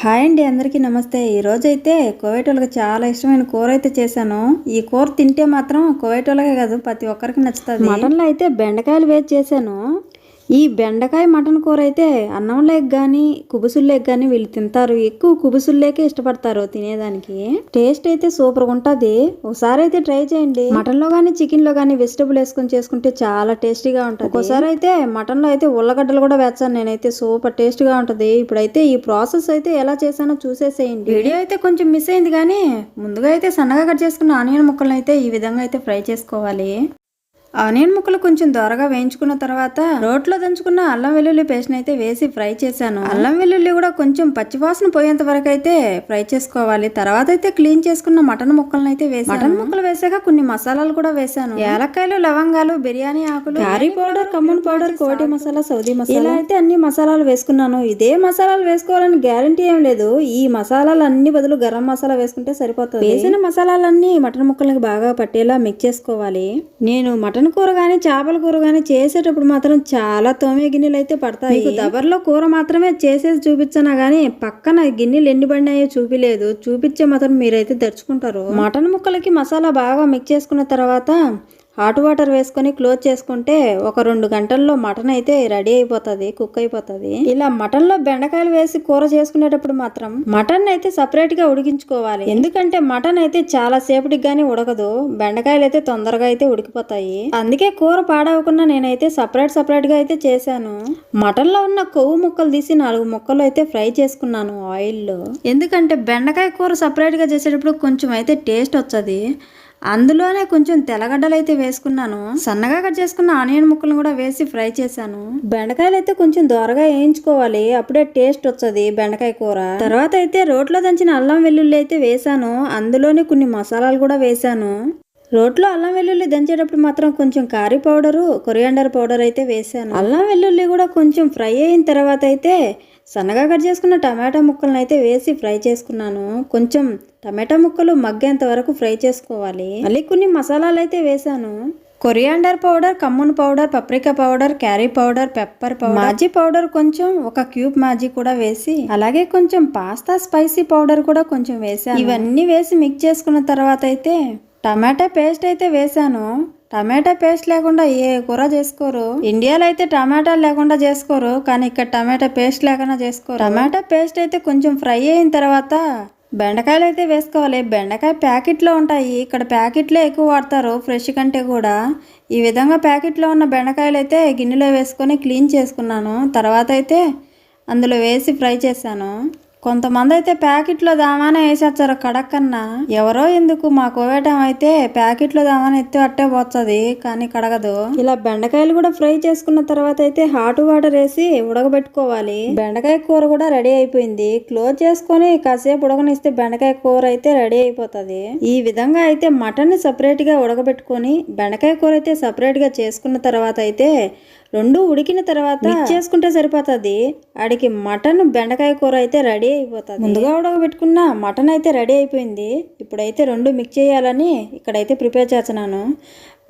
Hi అండి, అందరికీ నమస్తే. ఈరోజైతే కువైట్ వాళ్ళకి చాలా ఇష్టమైన కూర అయితే చేశాను. ఈ కూర తింటే మాత్రం కువైట్ వాళ్ళకే కాదు ప్రతి ఒక్కరికి నచ్చుతుంది. మటన్లో అయితే బెండకాయలు వేసి చేశాను. ఈ బెండకాయ మటన్ కూర అయితే అన్నంలోకి కానీ కుబుసుల్లోకి కానీ వీళ్ళు తింటారు. ఎక్కువ కుబుసుల్లోకే ఇష్టపడతారు తినేదానికి. టేస్ట్ అయితే సూపర్గా ఉంటుంది. ఒకసారి అయితే ట్రై చేయండి. మటన్లో కానీ చికెన్లో కానీ వెజిటబుల్ వేసుకొని చేసుకుంటే చాలా టేస్టీగా ఉంటుంది. ఒకసారి అయితే మటన్లో అయితే ఉల్లగడ్డలు కూడా వేస్తాను నేనైతే. సూపర్ టేస్ట్గా ఉంటుంది. ఇప్పుడైతే ఈ ప్రాసెస్ అయితే ఎలా చేశానో చూసేసేయండి. వీడియో అయితే కొంచెం మిస్ అయింది కానీ ముందుగా అయితే సన్నగా కట్ చేసుకున్న ఆనియన్ ముక్కలను అయితే ఈ విధంగా అయితే ఫ్రై చేసుకోవాలి. ఆనియన్ ముక్కలు కొంచెం దోరగా వేయించుకున్న తర్వాత రోట్లో దంచుకున్న అల్లం వెల్లుల్లి పేస్ట్ అయితే వేసి ఫ్రై చేశాను. అల్లం వెల్లుల్లి కూడా కొంచెం పచ్చివాసన పోయేంత వరకు అయితే ఫ్రై చేసుకోవాలి. తర్వాత అయితే క్లీన్ చేసుకున్న మటన్ ముక్కలను అయితే వేసాను. మటన్ ముక్కలు వేసాక కొన్ని మసాలాలు కూడా వేసాను. యాలక్కాయలు, లవంగాలు, బిర్యానీ ఆకులు, కర్రీ పౌడర్, కమ్మన్ పౌడర్, కోటి మసాలా, సౌదీ మసాలా, ఇలా అయితే అన్ని మసాలాలు వేసుకున్నాను. ఇదే మసాలాలు వేసుకోవాలని గ్యారంటీ ఏం లేదు. ఈ మసాలాలు అన్ని బదులు గరం మసాలా వేసుకుంటే సరిపోతుంది. వేసిన మసాలాలన్నీ మటన్ ముక్కలకి బాగా పట్టేలా మిక్స్ చేసుకోవాలి. నేను మటన్ కూర గానీ చేపల కూర గానీ చేసేటప్పుడు మాత్రం చాలా తోమే గిన్నెలు అయితే పడతాయి. దబర్లో కూర మాత్రమే చేసేసి చూపించనా గానీ పక్కన గిన్నెలు ఎన్ని పడినాయో చూపిలేదు. చూపించే మాత్రం మీరైతే తెరుచుకుంటారు. మటన్ ముక్కలకి మసాలా బాగా మిక్స్ చేసుకున్న తర్వాత హాట్ వాటర్ వేసుకొని క్లోజ్ చేసుకుంటే ఒక 2 గంటల్లో మటన్ అయితే రెడీ అయిపోతుంది, కుక్ అయిపోతుంది. ఇలా మటన్ లో బెండకాయలు వేసి కూర చేసుకునేటప్పుడు మాత్రం మటన్ అయితే సపరేట్ గా ఉడికించుకోవాలి. ఎందుకంటే మటన్ అయితే చాలా సేపటికి గానీ ఉడకదు, బెండకాయలు అయితే తొందరగా అయితే ఉడికిపోతాయి. అందుకే కూర పాడవకుండా నేనైతే సపరేట్ గా అయితే చేశాను. మటన్ లో ఉన్న కొవ్వు ముక్కలు తీసి 4 ముక్కలు అయితే ఫ్రై చేసుకున్నాను ఆయిల్లో. ఎందుకంటే బెండకాయ కూర సపరేట్ గా చేసేటప్పుడు కొంచెం అయితే టేస్ట్ వచ్చది. అందులోనే కొంచెం తెల్లగడ్డలు అయితే వేసుకున్నాను. సన్నగా కట్ చేసుకున్న ఆనియన్ ముక్కలను కూడా వేసి ఫ్రై చేశాను. బెండకాయలు అయితే కొంచెం దోరగా వేయించుకోవాలి, అప్పుడే టేస్ట్ వచ్చది బెండకాయ కూర. తర్వాత అయితే రోట్లో దంచిన అల్లం వెల్లుల్లి అయితే వేసాను. అందులోనే కొన్ని మసాలాలు కూడా వేసాను. రోట్లో అల్లం వెల్లుల్లి దంచేటప్పుడు మాత్రం కొంచెం కర్రీ పౌడరు, కొరియాండర్ పౌడర్ అయితే వేసాను. అల్లం వెల్లుల్లి కూడా కొంచెం ఫ్రై అయిన తర్వాత అయితే సన్నగా కట్ చేసుకున్న టమాటా ముక్కలను అయితే వేసి ఫ్రై చేసుకున్నాను. కొంచెం టమాటా ముక్కలు మగ్గేంత వరకు ఫ్రై చేసుకోవాలి. మళ్ళీ కొన్ని మసాలాలు అయితే వేసాను. Coriander powder, cumin powder, paprika powder, curry powder, pepper powder, మాజీ పౌడర్ కొంచెం, ఒక క్యూబ్ మాజీ కూడా వేసి, అలాగే కొంచెం పాస్తా స్పైసీ పౌడర్ కూడా కొంచెం వేసాను. ఇవన్నీ వేసి మిక్స్ చేసుకున్న తర్వాత అయితే టమాటా పేస్ట్ అయితే వేసాను. టమాటా పేస్ట్ లేకుండా ఏ కూర చేసుకోరు. ఇండియాలో అయితే టమాటాలు లేకుండా చేసుకోరు, కానీ ఇక్కడ టమాటా పేస్ట్ లేకుండా చేసుకోరు. టమాటా పేస్ట్ అయితే కొంచెం ఫ్రై అయిన తర్వాత బెండకాయలు అయితే వేసుకోవాలి. బెండకాయ ప్యాకెట్లో ఉంటాయి, ఇక్కడ ప్యాకెట్లే ఎక్కువ వాడతారు ఫ్రెష్ కంటే కూడా. ఈ విధంగా ప్యాకెట్లో ఉన్న బెండకాయలు అయితే గిన్నెలో వేసుకొని క్లీన్ చేసుకున్నాను. తర్వాత అయితే అందులో వేసి ఫ్రై చేశాను. కొంతమంది అయితే ప్యాకెట్లో దామానే వేసేస్తారు కడక్కన్నా. ఎవరో ఎందుకు, మా కోవేటం అయితే ప్యాకెట్లో దామానే ఎత్తి అట్టే పోతుంది కానీ కడగదు. ఇలా బెండకాయలు కూడా ఫ్రై చేసుకున్న తర్వాత అయితే హాట్ వాటర్ వేసి ఉడకబెట్టుకోవాలి. బెండకాయ కూర కూడా రెడీ అయిపోయింది. క్లోజ్ చేసుకొని కాసేపు ఉడకనిస్తే బెండకాయ కూర అయితే రెడీ అయిపోతుంది. ఈ విధంగా అయితే మటన్ ని సపరేట్ గా ఉడకబెట్టుకొని బెండకాయ కూర అయితే సపరేట్ గా చేసుకున్న తర్వాత అయితే రెండు ఉడికిన తర్వాత మిక్స్ చేసుకుంటే సరిపోతుంది. ఆడికి మటన్ బెండకాయ కూర అయితే రెడీ అయిపోతుంది. ముందుగా ఉడకబెట్టుకున్న మటన్ అయితే రెడీ అయిపోయింది. ఇప్పుడైతే రెండు మిక్స్ చేయాలని ఇక్కడైతే ప్రిపేర్ చేస్తున్నాను.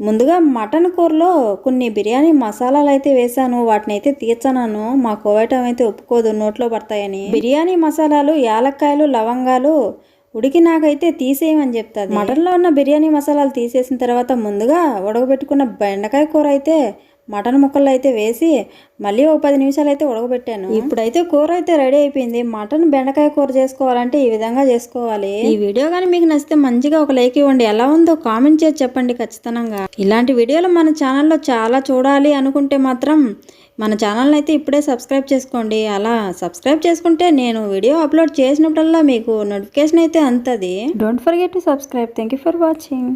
ముందుగా మటన్ కూరలో కొన్ని బిర్యానీ మసాలాలు అయితే వేసాను. వాటిని అయితే తీర్చనాను. మా కోవటం అయితే ఒప్పుకోదు నోట్లో పడతాయని. బిర్యానీ మసాలాలు, యాలక్కాయలు, లవంగాలు ఉడికినాకైతే తీసేయమని చెప్తాది. మటన్లో ఉన్న బిర్యానీ మసాలాలు తీసేసిన తర్వాత ముందుగా ఉడకబెట్టుకున్న బెండకాయ కూర అయితే మటన్ ముక్కలు అయితే వేసి మళ్ళీ ఒక 10 నిమిషాలు అయితే ఉడకబెట్టాను. ఇప్పుడైతే కూర అయితే రెడీ అయిపోయింది. మటన్ బెండకాయ కూర చేసుకోవాలంటే ఈ విధంగా చేసుకోవాలి. ఈ వీడియో కానీ మీకు నచ్చితే మంచిగా ఒక లైక్ ఇవ్వండి. ఎలా ఉందో కామెంట్ చేసి చెప్పండి ఖచ్చితంగా. ఇలాంటి వీడియోలు మన ఛానల్లో చాలా చూడాలి అనుకుంటే మాత్రం మన ఛానల్ని అయితే ఇప్పుడే సబ్స్క్రైబ్ చేసుకోండి. అలా సబ్స్క్రైబ్ చేసుకుంటే నేను వీడియో అప్లోడ్ చేసినప్పుడల్లా మీకు నోటిఫికేషన్ అయితే అందుతుంది. Don't forget to subscribe. Thank you for watching.